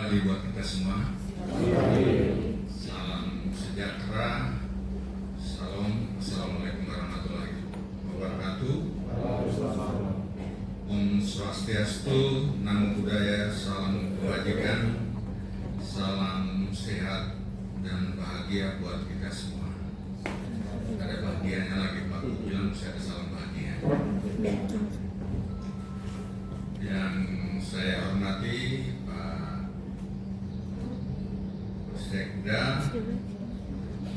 kembali buat kita semua. Salam sejahtera. Salam. Assalamualaikum warahmatullahi wabarakatuh. Om Swastiastu, Namo Buddhaya, salam kebajikan, salam sehat dan bahagia buat kita semua. Ada bahagianya lagi Pak bilang saya ada salam bahagia. Yang saya hormati Pak Sekda,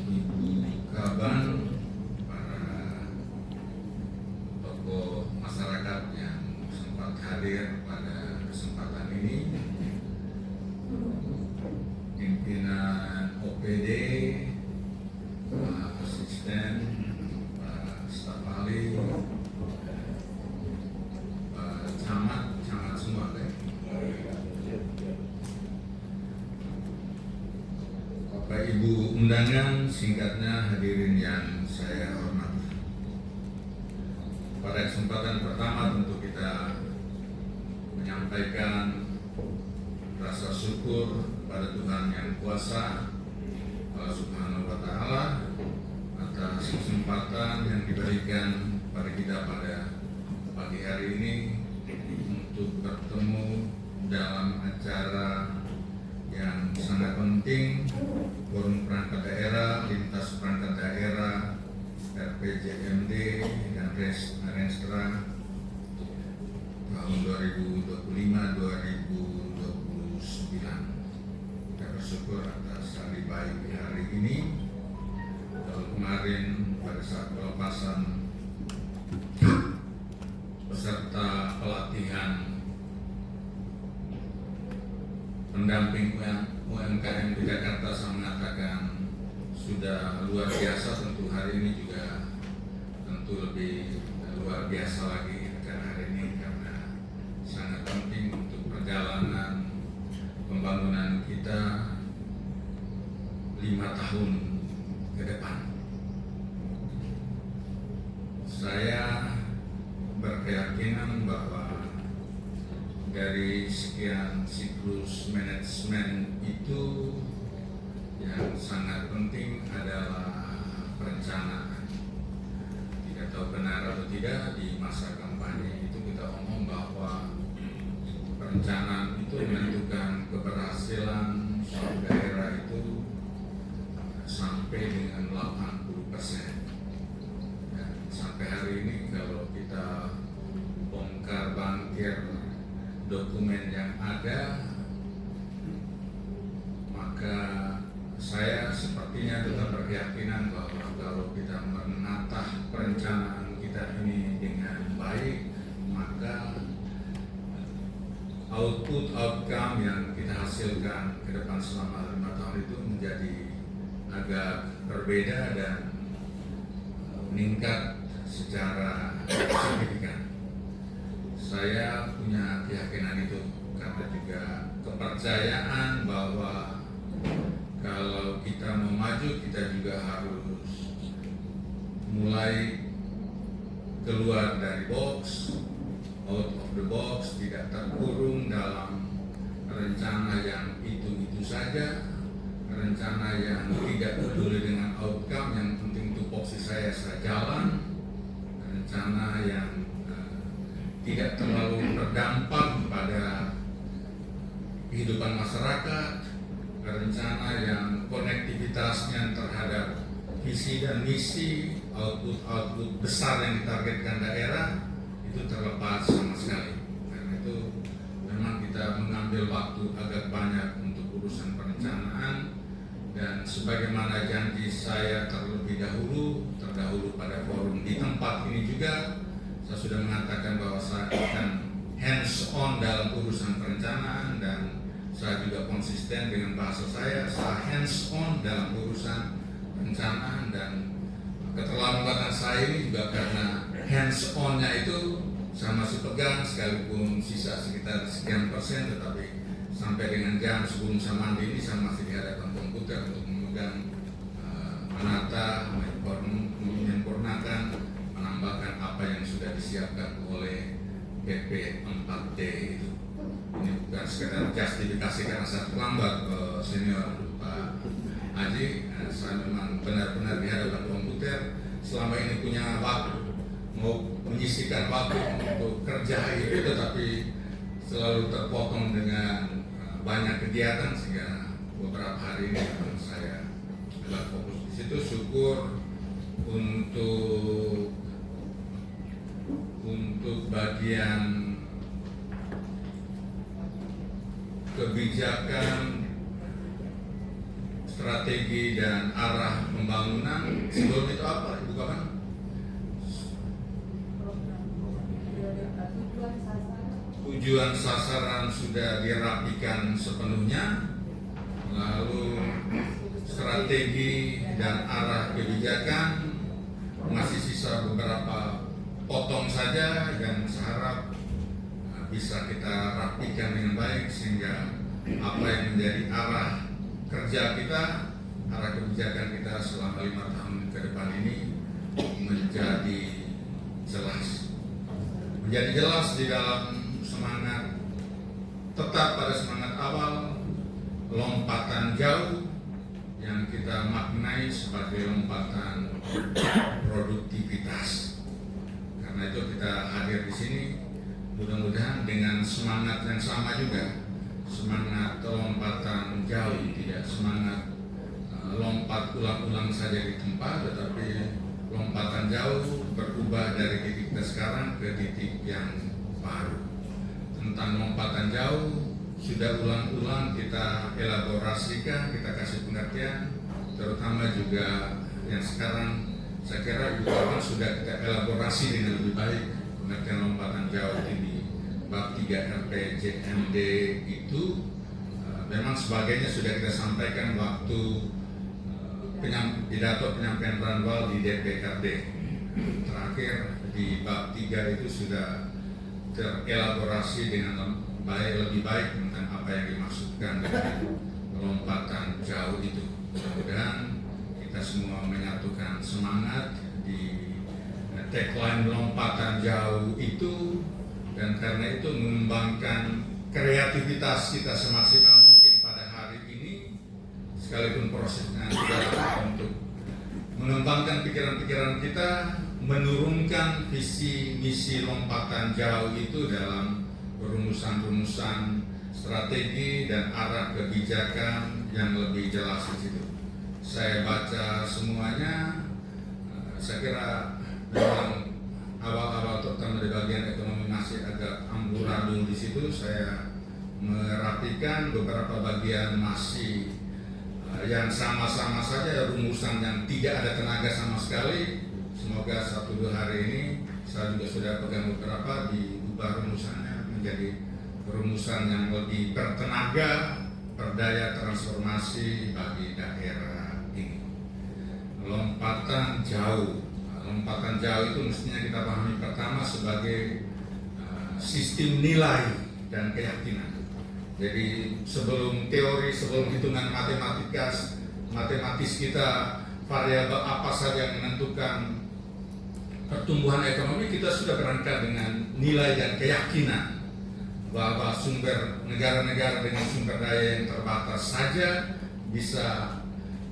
Ibu Kaban, para tokoh masyarakat yang sempat hadir pada kesempatan ini, pimpinan OPD, Pak Asisten, Pak Staf Ahli, Pak Camat semua, Bapak Ibu undangan, singkatnya hadirin yang saya hormati. Pada kesempatan pertama tentu kita menyampaikan rasa syukur kepada Tuhan Yang Kuasa, Allah Subhanahu wa Ta'ala, atas kesempatan yang diberikan pada kita pada pagi hari ini untuk bertemu dalam acara yang sangat penting, Forum Perangkat Daerah, Lintas Perangkat Daerah, RPJMD dan Renstra tahun 2025-2029. Kita bersyukur atas hari baik di hari ini. Tahun kemarin pada saat pelepasan peserta pelatihan pendamping UMKM di Jakarta, saya mengatakan sudah luar biasa. Tentu hari ini juga tentu lebih luar biasa lagi acara hari ini, karena sangat penting untuk perjalanan pembangunan kita 5 tahun ke depan. Saya berkeyakinan bahwa dari sekian siklus manajemen itu yang sangat penting adalah perencanaan. Tidak tahu benar atau tidak, di masa kampanye itu kita omong bahwa perencanaan itu menentukan keberhasilan suatu daerah itu sampai dengan 80%. Dan sampai hari ini kalau kita bongkar bangkir dokumen yang ada, maka saya sepertinya tetap berkeyakinan bahwa kalau kita menatah perencanaan kita ini dengan baik, maka outcome yang kita hasilkan ke depan selama 5 tahun itu menjadi agak berbeda dan meningkat secara signifikan. Saya punya keyakinan itu karena juga kepercayaan bahwa kalau kita mau maju, kita juga harus mulai keluar dari box, out of the box, tidak terkurung dalam rencana yang itu-itu saja, rencana yang tidak peduli dengan outcome, yang penting itu posisi saya jalan, rencana yang tidak terlalu berdampak pada kehidupan masyarakat, rencana yang konektivitasnya terhadap visi dan misi, output besar yang ditargetkan daerah itu terlepas sama sekali. Karena itu memang kita mengambil waktu agak banyak untuk urusan perencanaan, dan sebagaimana janji saya terlebih dahulu pada forum di tempat ini juga, saya sudah mengatakan bahwa saya akan hands on dalam urusan perencanaan, dan saya juga konsisten dengan bahasa saya hands on dalam urusan perencanaan. Dan keterlambatan saya ini juga karena hands on-nya itu saya masih pegang, sekalipun sisa sekitar sekian persen, tetapi sampai dengan jam sebelum saya mandi ini saya masih di hadapan komputer untuk memegang, menata, menyempurnakan, menambahkan apa yang sudah disiapkan oleh PP 4D itu. Ini bukan sekedar justifikasi karena saya terlambat, senior Pak Haji. Saya memang benar-benar di hadapan komputer selama ini punya waktu, mau menyisihkan waktu untuk kerja itu, tetapi selalu terpotong dengan banyak kegiatan sehingga beberapa hari ini saya adalah fokus di situ. Syukur untuk bagian kebijakan, strategi dan arah pembangunan. Sebelum itu apa, Ibu Kapan? Tujuan sasaran sudah dirapikan sepenuhnya, lalu strategi dan arah kebijakan masih sisa beberapa potong saja, dan saya harap bisa kita rapikan dengan baik sehingga apa yang menjadi arah kerja kita, arah kebijakan kita selama 5 tahun ke depan ini menjadi jelas. Menjadi jelas di dalam semangat, tetap pada semangat awal, lompatan jauh yang kita maknai sebagai lompatan produktivitas. Karena itu kita hadir di sini, mudah-mudahan dengan semangat yang sama juga, semangat lompatan jauh, tidak semangat lompat ulang-ulang saja di tempat, tetapi lompatan jauh berubah dari titik kita sekarang ke titik yang baru. Tentang lompatan jauh sudah ulang-ulang kita elaborasikan, kita kasih pengertian, terutama juga yang sekarang saya kira Ibu Kapan sudah kita elaborasi dengan lebih baik. Pengertian lompatan jauh ini bab 3 RPJMD itu memang sebagainya sudah kita sampaikan waktu pidato penyampaian Ranwal di DPRD. Terakhir di bab 3 itu sudah terelaborasi dengan lebih baik tentang apa yang dimaksudkan dengan lompatan jauh itu. Mudah-mudahan kita semua menyatukan semangat di tagline lompatan jauh itu, dan karena itu mengembangkan kreativitas kita semaksimal mungkin pada hari ini, sekalipun prosesnya tidak untuk mengembangkan pikiran-pikiran kita, menurunkan visi misi lompatan jauh itu dalam rumusan-rumusan strategi dan arah kebijakan yang lebih jelas di situ. Saya baca semuanya, saya kira memang awal-awal terutama di bagian ekonomi masih agak amburadul di situ. Saya merapikan beberapa bagian masih yang sama-sama saja, rumusan yang tidak ada tenaga sama sekali. Semoga 1-2 hari ini saya juga sudah pegang beberapa, diubah rumusannya menjadi rumusan yang lebih bertenaga, berdaya transformasi bagi daerah ini. Lompatan jauh. Lompatan jauh itu mestinya kita pahami pertama sebagai sistem nilai dan keyakinan. Jadi sebelum teori, sebelum hitungan matematis kita, variabel apa saja yang menentukan pertumbuhan ekonomi, kita sudah berangkat dengan nilai dan keyakinan bahwa sumber negara-negara dengan sumber daya yang terbatas saja bisa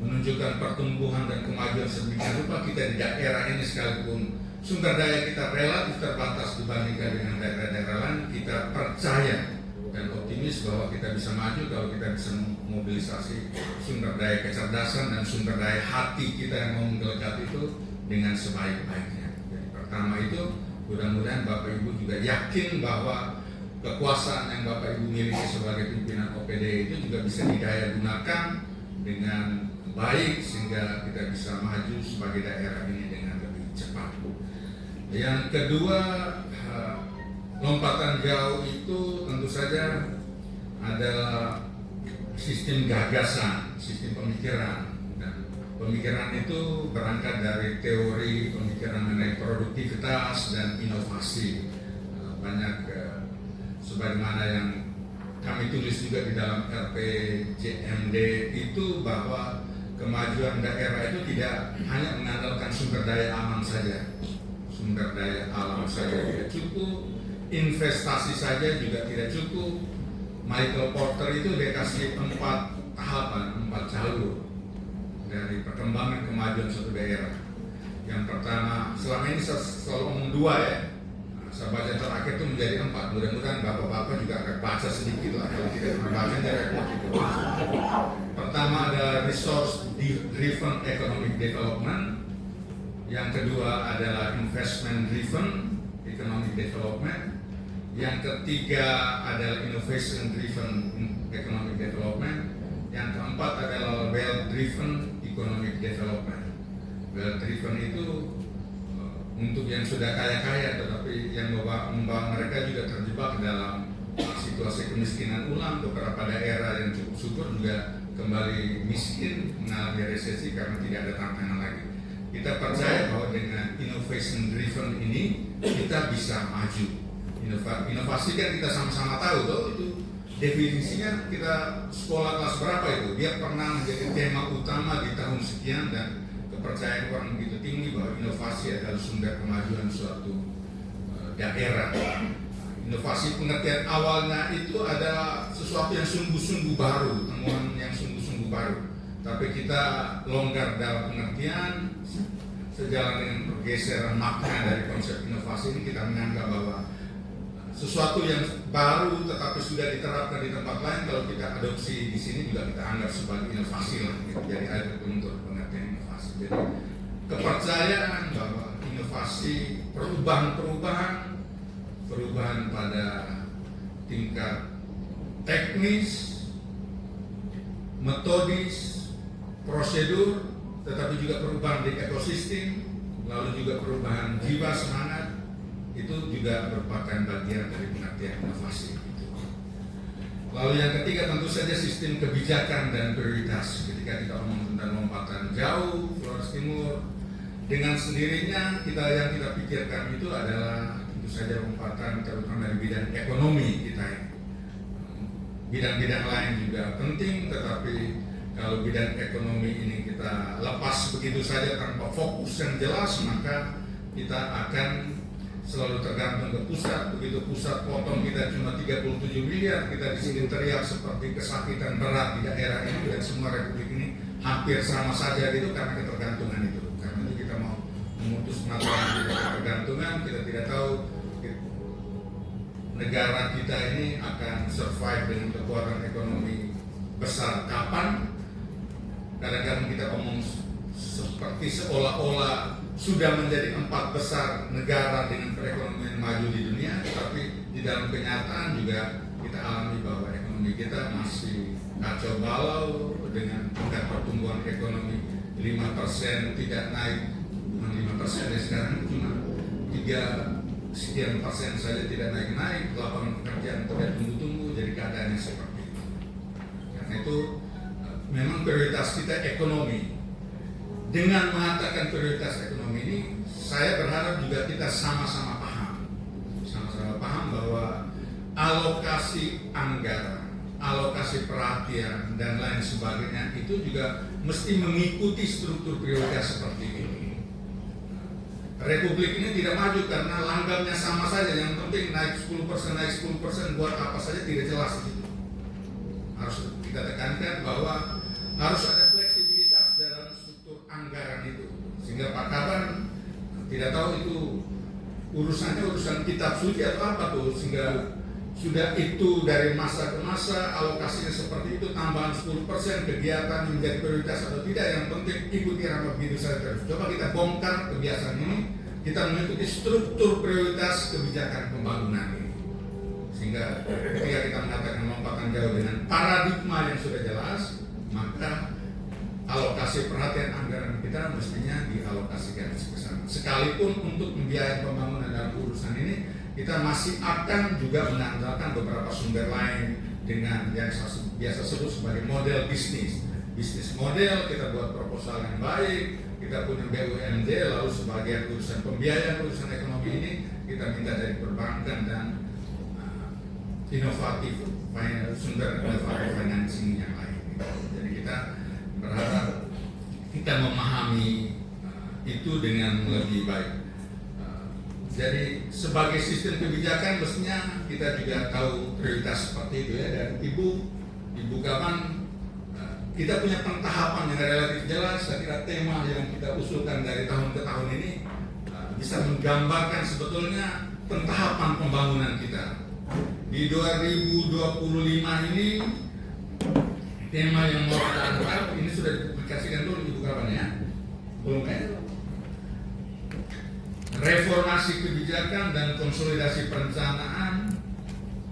menunjukkan pertumbuhan dan kemajuan sedemikian rupa. Kita di daerah ini sekalipun sumber daya kita relatif terbatas dibandingkan dengan daerah-daerah lain, kita percaya dan optimis bahwa kita bisa maju kalau kita bisa memobilisasi sumber daya kecerdasan dan sumber daya hati kita yang mau menggelekat itu dengan sebaik-baiknya. Jadi pertama itu, mudah-mudahan Bapak Ibu juga yakin bahwa kekuasaan yang Bapak Ibu miliki sebagai pimpinan OPD itu juga bisa didaya gunakan dengan baik sehingga kita bisa maju sebagai daerah ini dengan lebih cepat. Yang kedua, lompatan jauh itu tentu saja adalah sistem gagasan, sistem pemikiran, dan pemikiran itu berangkat dari teori pemikiran mengenai produktivitas dan inovasi. Banyak sebagaimana yang kami tulis juga di dalam RPJMD itu, bahwa kemajuan daerah itu tidak hanya mengandalkan sumber daya alam saja, sumber daya alam saja tidak cukup, investasi saja juga tidak cukup. Michael Porter itu dia kasih 4 tahapan, 4 jalur dari perkembangan kemajuan suatu daerah. Yang pertama, selama ini saya selalu ngomong 2 ya. Saya baca terakhir itu menjadi 4. Mudah-mudahan bapak-bapak juga akan baca sedikit lah. Kalau tidak membaca jadi repot. Pertama ada resource driven economic development. Yang kedua adalah investment driven economic development. Yang ketiga adalah innovation driven economic development. Yang keempat adalah wealth driven economic development. Wealth driven itu untuk yang sudah kaya-kaya, tetapi yang membawa mereka juga terjebak dalam situasi kemiskinan ulang. Beberapa daerah yang cukup subur juga kembali miskin, mengalami resesi karena tidak ada tantangan lagi. Kita percaya bahwa dengan innovation driven ini kita bisa maju. Inovasi kan kita sama-sama tahu tuh, itu definisinya kita sekolah kelas berapa itu, dia pernah menjadi tema utama di tahun sekian, dan kepercayaan orang begitu tinggi bahwa inovasi adalah sumber kemajuan suatu daerah. Inovasi pengertian awalnya itu adalah sesuatu yang sungguh-sungguh baru, temuan yang sungguh-sungguh baru. Tapi kita longgar dalam pengertian, sejalan dengan pergeseran makna dari konsep inovasi ini, kita menganggap bahwa sesuatu yang baru tetapi sudah diterapkan di tempat lain, kalau kita adopsi di sini juga kita anggap sebagai inovasi lah. Gitu. Jadi ada bentuk pengertian inovasi. Jadi kepercayaan bahwa inovasi, perubahan pada tingkat teknis, metodis, prosedur, tetapi juga perubahan di ekosistem, lalu juga perubahan jiwa semangat, itu juga merupakan bagian dari pengertian inovasi. Lalu yang ketiga tentu saja sistem kebijakan dan prioritas. Ketika kita ngomong tentang lompatan jauh, Flores Timur, dengan sendirinya yang kita pikirkan itu adalah tentu saja lompatan terutama dari bidang ekonomi kita. Bidang-bidang lain juga penting, tetapi kalau bidang ekonomi ini kita lepas begitu saja tanpa fokus yang jelas, maka kita akan selalu tergantung ke pusat. Begitu pusat potong kita cuma 37 miliar, kita di sini teriak seperti kesakitan berat di daerah ini, dan semua republik ini hampir sama saja gitu karena ketergantungan itu. Karena itu kita mau memutus mata ketergantungan, kita tidak tahu negara kita ini akan survive dengan kekuatan ekonomi besar kapan. Kadang-kadang kita ngomong seperti seolah-olah sudah menjadi 4 besar negara dengan perekonomian maju di dunia, tapi di dalam kenyataan juga kita alami bahwa ekonomi kita masih kacau balau dengan tingkat pertumbuhan ekonomi 5% tidak naik, bukan 5% ya, sekarang cuma 3 sekian persen saja tidak naik-naik, lapangan pekerjaan tidak tumbuh-tumbuh, jadi keadaannya seperti itu. Karena itu memang prioritas kita ekonomi. Dengan mengatakan prioritas ekonomi ini, saya berharap juga kita sama-sama paham bahwa alokasi anggaran, alokasi perhatian dan lain sebagainya itu juga mesti mengikuti struktur prioritas seperti ini. Republik ini tidak maju karena langgamnya sama saja, yang penting naik 10%, buat apa saja tidak jelas itu. Harus kita tekankan bahwa harus ada fleksibilitas dalam struktur anggaran itu, sehingga Pak Kaban tidak tahu itu urusan kitab suci atau apa tuh, sehingga sudah itu dari masa ke masa alokasinya seperti itu, tambahan 10%, kegiatan menjadi prioritas atau tidak, yang penting ikuti irama begitu saja terus. Coba kita bongkar kebiasaan ini, kita mengikuti struktur prioritas kebijakan pembangunan ini, sehingga ketika kita mengatakan lompatan jauh dengan paradigma yang sudah jelas, maka alokasi perhatian anggaran kita mestinya dialokasikan ke sana. Sekalipun untuk membiayai pembangunan dalam urusan ini, kita masih akan juga mengandalkan beberapa sumber lain dengan yang biasa sebut sebagai model bisnis. Bisnis model, kita buat proposal yang baik, kita punya BUMD, lalu sebagian urusan pembiayaan, urusan ekonomi ini kita minta dari perbankan dan inovatif, sumber inovatif financing yang lain. Jadi kita berharap kita memahami itu dengan lebih baik. Jadi sebagai sistem kebijakan mestinya kita juga tahu prioritas seperti itu ya. Dan Ibu Kaman, kita punya pentahapan yang relatif jelas. Saya kira tema yang kita usulkan dari tahun ke tahun ini bisa menggambarkan sebetulnya pentahapan pembangunan kita. Di 2025 ini tema yang mau kita angkat ini sudah dipublikasikan dulu Ibu Kaman ya. Belum ya? Reformasi kebijakan dan konsolidasi perencanaan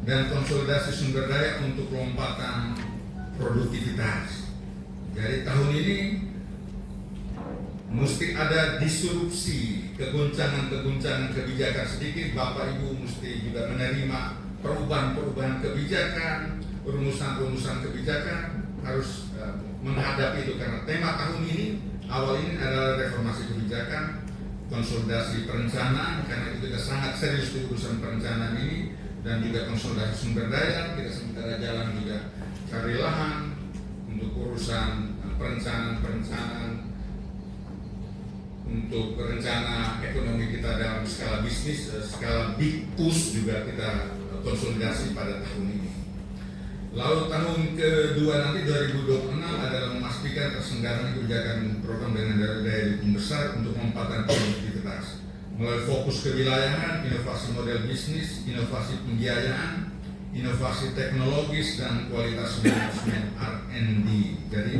dan konsolidasi sumber daya untuk lompatan produktivitas. Jadi tahun ini mesti ada disrupsi, keguncangan kebijakan sedikit. Bapak Ibu mesti juga menerima perubahan kebijakan, rumusan kebijakan, harus menghadapi itu karena tema tahun ini awal ini adalah reformasi kebijakan, konsolidasi perencanaan, karena itu kita sangat serius di urusan perencanaan ini, dan juga konsolidasi sumber daya. Kita sementara jalan juga cari lahan untuk urusan perencanaan untuk rencana ekonomi kita dalam skala bisnis, skala big push juga kita konsolidasi pada tahun ini. Lalu tahun kedua nanti 2026 adalah memastikan terselenggaranya kebijakan program dengan daya dukung besar untuk lompatan produktivitas melalui fokus kewilayahan, inovasi model bisnis, inovasi pembiayaan, inovasi teknologis, dan kualitas manajemen R&D. Jadi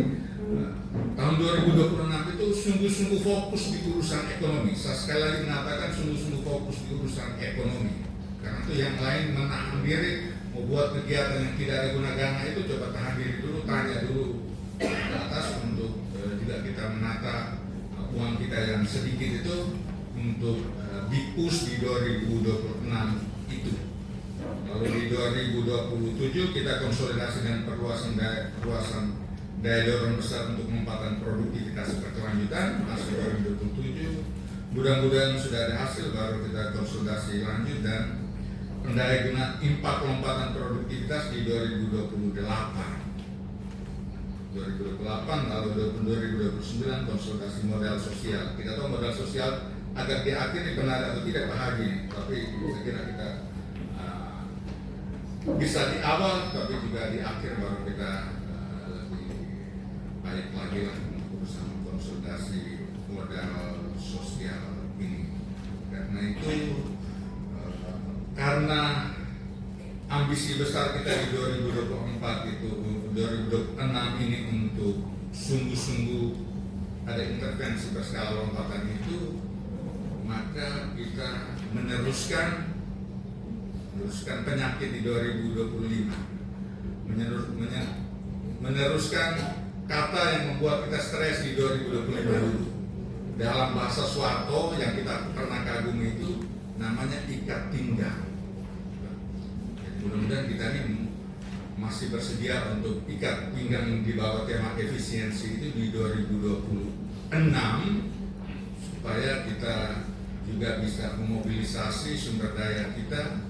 tahun 2026 itu sungguh-sungguh fokus di urusan ekonomi. Saya sekali lagi mengatakan sungguh-sungguh fokus di urusan ekonomi. Karena itu yang lain menahan diri, mau buat kegiatan yang tidak ada guna gana itu coba tahan diri dulu, tanya dulu ke atas untuk juga kita menata uang kita yang sedikit itu untuk dipus di 2026 itu. Lalu di 2027 kita konsolidasi dengan perluasan daya dorong besar untuk penempatan produktivitas berkelanjutan masuk 2027. Mudah-mudahan sudah ada hasil, baru kita konsolidasi lanjut dan pendaya guna impak lompatan produktivitas di 2028, lalu 2029 konsolidasi modal sosial. Kita tahu modal sosial agar di akhir benar atau tidak bahagia, tapi saya kira kita bisa di awal, tapi juga di akhir baru kita lebih baik lagi lah untuk bersama konsolidasi modal sosial ini. Karena itu karena ambisi besar kita di 2024 itu 2026 ini untuk sungguh-sungguh ada intervensi berskala lompatan itu, maka kita meneruskan penyakit di 2025, meneruskan kata yang membuat kita stres di 2025 dulu. Dalam bahasa Soeharto yang kita pernah kagumi itu namanya ikat pinggang. Mudah-mudahan kita ini masih bersedia untuk ikat pinggang di bawah tema efisiensi itu di 2026 supaya kita juga bisa memobilisasi sumber daya kita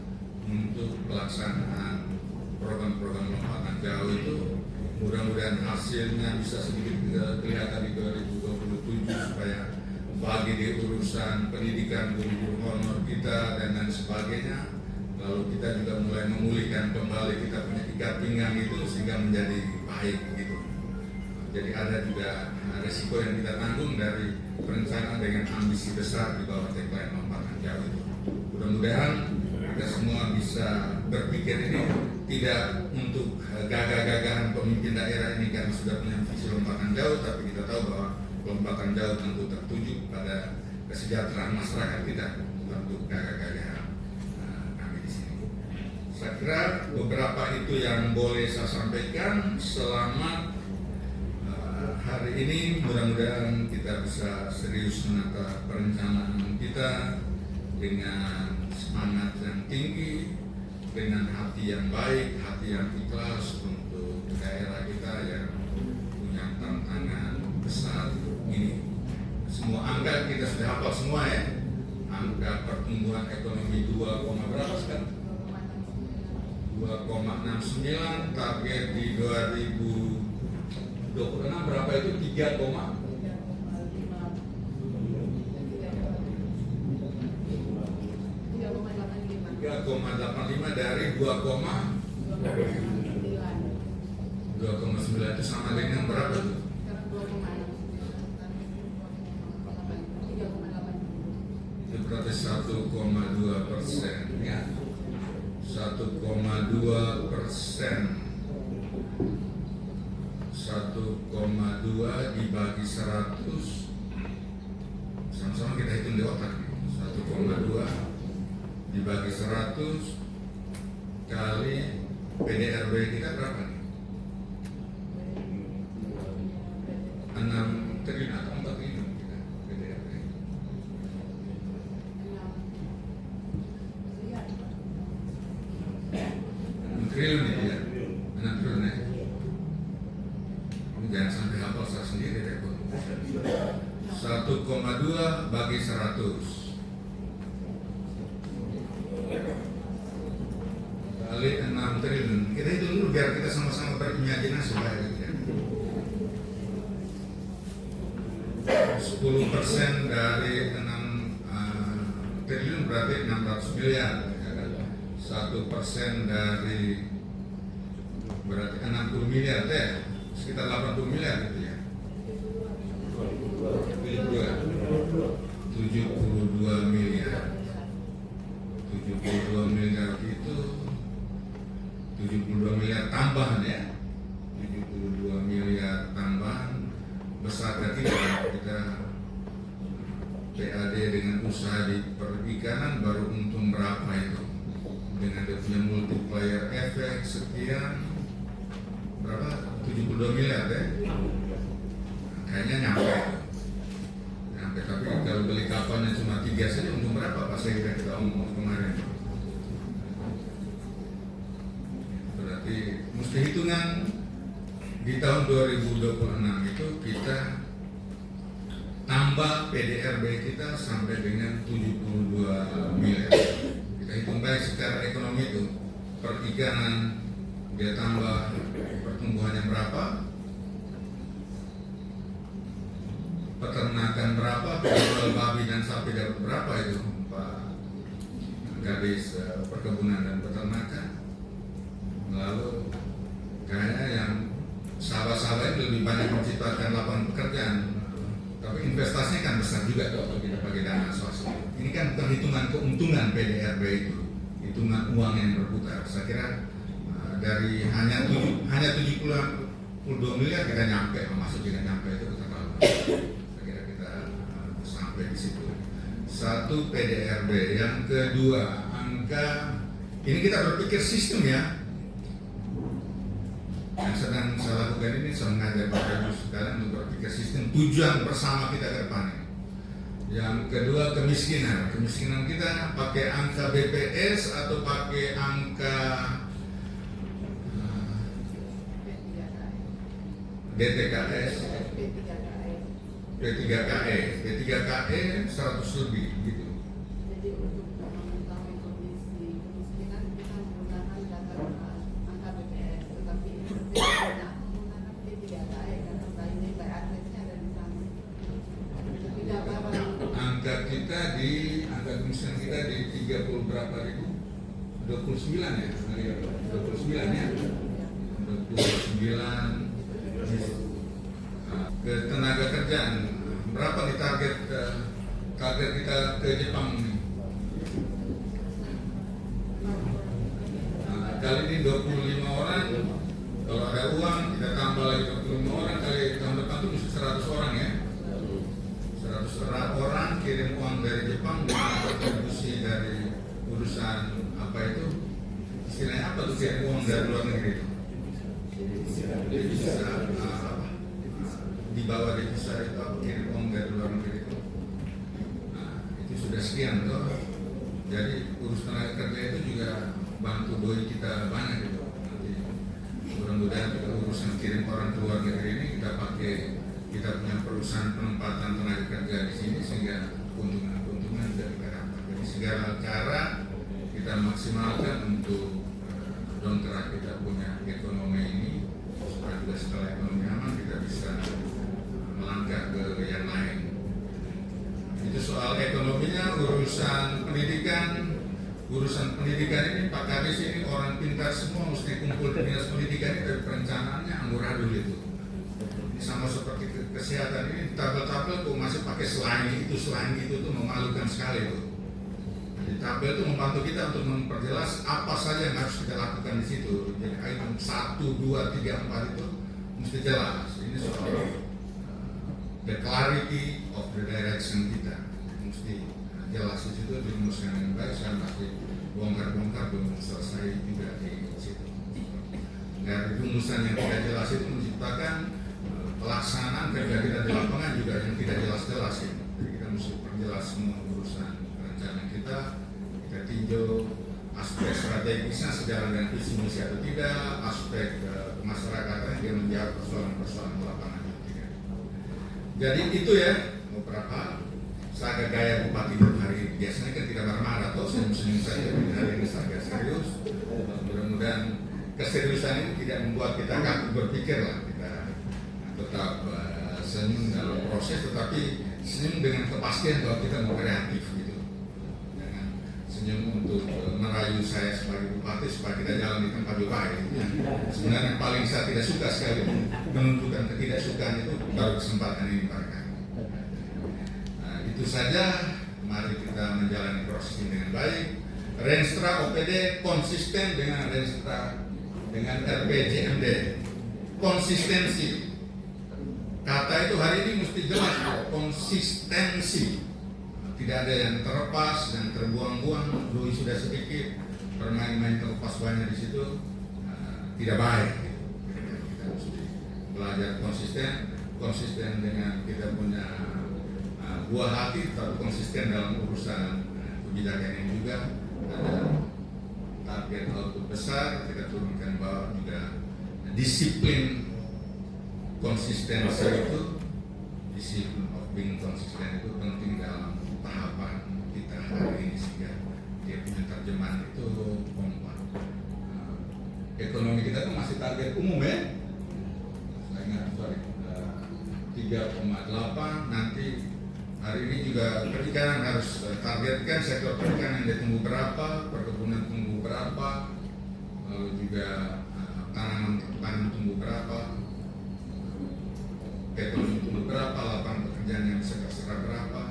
untuk pelaksanaan program-program lompatan jauh itu. Mudah-mudahan hasilnya bisa sedikit kelihatan di 2027 supaya bagi di urusan pendidikan guru-guru honor kita dan lain sebagainya. Lalu kita juga mulai memulihkan kembali kita punya ikat pinggang itu sehingga menjadi baik gitu. Jadi ada juga resiko yang kita tanggung dari perencanaan dengan ambisi besar di bawah tagline lompatan jauh itu. Mudah-mudahan kita semua bisa berpikir ini tidak untuk gagah-gagahan pemimpin daerah ini karena sudah punya visi lompatan jauh, tapi kita tahu bahwa lompatan jauh tentu tertuju pada kesejahteraan masyarakat kita, untuk gagah-gagahan kami di sini. Saya kira beberapa itu yang boleh saya sampaikan. Selamat hari ini, mudah-mudahan kita bisa serius menata perencanaan kita dengan semangat yang tinggi, dengan hati yang baik, hati yang ikhlas untuk daerah kita yang punya tantangan besar ini. Semua angka kita sudah hafal semua ya. Angka pertumbuhan ekonomi 2, berapa sekarang? 2,69, target di 2026 berapa itu? 3,5 3,85 dari 2,9 itu sama dengan berapa tuh? Itu berarti 1,2% ya. 1,2%. 1,2 dibagi 100, sama-sama kita hitung di otak. 1,2 dibagi 100 kali PDRB kita berapa nih? 6 triliun atau 4 triliun kita PDRB. 6 triliun ya, 6 triliun ya. Jangan sampai hafal saya sendiri deh. 1,2 bagi 100 kali 6 triliun. Kita hitung dulu biar kita sama-sama berimajinasi supaya gitu ya. 10% dari 6 triliun berarti 600 miliar. 1% dari berarti 60 miliar deh. Sekitar 80 miliar gitu ya. 72 miliar. 72 miliar itu 72 miliar tambahan ya. 72 miliar tambahan besar tidak kita PAD dengan usaha di perikanan baru untung berapa itu dengan dia punya multiplier efek sekian berapa 72 miliar deh. Kayaknya nyampe, tapi kalau beli kapalnya cuma 3 saja untung berapa Pak saya kita omong kemarin. Berarti mesti hitungan di tahun 2026 itu kita tambah PDRB kita sampai dengan 72 miliar. Kita hitung baik secara ekonomi itu perikanan dia tambah pertumbuhannya berapa, peternakan berapa, penjual babi dan sapi dapat berapa itu Pak Gadis perkebunan dan peternakan. Lalu kayaknya yang sawah-sawah itu lebih banyak menciptakan lapangan pekerjaan, tapi investasinya kan besar juga kalau kita pakai dana swasta. Ini kan perhitungan keuntungan PDRB itu, hitungan uang yang berputar. Saya kira dari hanya 72 miliar kita nyampe, masuk kita nyampe itu terlalu. Saya kira kita sampai di situ. Satu PDRB, yang kedua angka ini kita berpikir sistem ya. Yang sedang saya lakukan ini saya mengajak Bapak Ibu sekalian untuk berpikir sistem tujuan bersama kita ke depan. Yang kedua kemiskinan. Kemiskinan kita pakai angka BPS atau pakai angka DTKS, P3KE, P3KE 100 lebih gitu. Jadi untuk mengetahui kondisi kemiskinan kita menggunakan data angka BPS, tetapi tidak menggunakan P3KE karena nilai aksesnya ada di sana. Angka kita di angka kemiskinan kita di 30 berapa ribu? 29 ya, 29 ya, 29. Ke tenaga kerjaan berapa nih target kita ke Jepang nih? Kali ini 25 orang, kalau ada uang kita tambah lagi 25 orang, kali tahun depan tuh mesti 100 orang ya. 100 orang kirim uang dari Jepang dengan kontribusi dari urusan apa itu? Istilahnya apa tuh kirim uang dari luar negeri itu? Bisa di bawah devisa itu kirim uang dari luar negeri itu. Nah, itu sudah sekian tuh. Jadi urus tenaga kerja itu juga bantu doi kita banyak gitu. Nanti mudah-mudahan juga urusan kirim orang ke luar negeri ini kita pakai, kita punya perusahaan penempatan tenaga kerja di sini sehingga keuntungan dari dapat. Jadi segala cara kita maksimalkan untuk dongkrak kita punya ekonomi ini supaya juga setelah ekonomi aman kita bisa melangkah ke yang lain. Itu soal ekonominya. Urusan pendidikan urusan pendidikan ini Pak Kadis ini orang pintar semua mesti kumpul di dinas pendidikan ini, tapi perencanaannya amburadul itu. Ini sama seperti kesehatan ini, tabel-tabel kok masih pakai selain itu tuh memalukan sekali tuh. Jadi tabel itu membantu kita untuk memperjelas apa saja yang harus kita lakukan di situ. Jadi item 1, 2, 3, 4 itu mesti jelas. Ini soal the clarity of the direction kita mesti jelas di situ, dirumuskan dengan baik. Saya masih bongkar-bongkar belum selesai juga di situ. Dari rumusan yang tidak jelas itu menciptakan pelaksanaan kerja kita di lapangan juga yang tidak jelas-jelas ya. Jadi kita mesti perjelas semua urusan rencana kita tinjau aspek strategisnya sejalan dengan visi misi atau tidak, aspek kemasyarakatan yang menjawab persoalan-persoalan lapangan atau tidak. Jadi itu ya beberapa. Saya agak gaya bupati hari ini. Biasanya kan tidak marah-marah atau senyum-senyum saja. Hari ini saya agak serius. Mudah-mudahan keseriusan ini tidak membuat kita kaku berpikir lah. Kita tetap senyum dalam proses, tetapi senyum dengan kepastian bahwa kita mau kreatif gitu. Jangan senyum untuk merayu saya sebagai bupati supaya kita jalan di tempat lebih baik. Sebenarnya paling saya tidak suka sekali menunjukkan ketidaksukaan itu baru kesempatan ini pada kami. Itu saja, mari kita menjalani proses ini dengan baik. Renstra OPD konsisten dengan Renstra dengan RPJMD. Konsistensi. Kata itu hari ini mesti jelas, konsistensi. Tidak ada yang terlepas, yang terbuang-buang. Doi sudah sedikit bermain-main terlepas banyak di situ, tidak baik. Kita mesti belajar konsisten dengan kita punya buah hati, tapi konsisten dalam urusan kebijakan ini juga. Ada target output besar, kita turunkan bawah juga disiplin konsistensi itu, disiplin of being konsisten itu penting dalam tahapan kita hari ini sehingga dia punya terjemahan itu kompak. Ekonomi kita tuh masih target umum ya. Saya ingat 3,8 nanti. Hari ini juga perikanan harus targetkan sektor perikanan dia tumbuh berapa, perkebunan tumbuh berapa, lalu juga tanaman tumbuh berapa, ekonomi tumbuh berapa, lapangan pekerjaan yang bisa terserah berapa,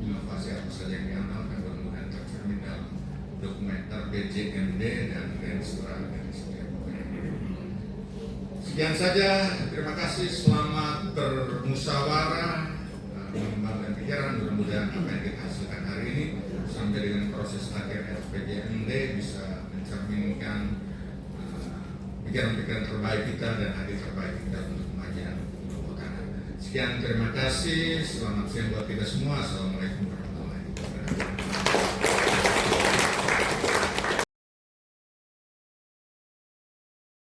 inovasi apa saja yang diandalkan mudah-mudahan tercermin dalam dokumen RPJMD dan Renstra dan sebagainya. Sekian saja, terima kasih, selamat bermusyawarah. Mengembangkan pikiran, mudah-mudahan apa yang kita hasilkan hari ini sampai dengan proses akhir RPJMD bisa mencerminkan pikiran-pikiran terbaik kita dan hari terbaik kita untuk kemajuan Kota. Sekian, terima kasih, selamat siang buat kita semua. Assalamualaikum warahmatullahi wabarakatuh.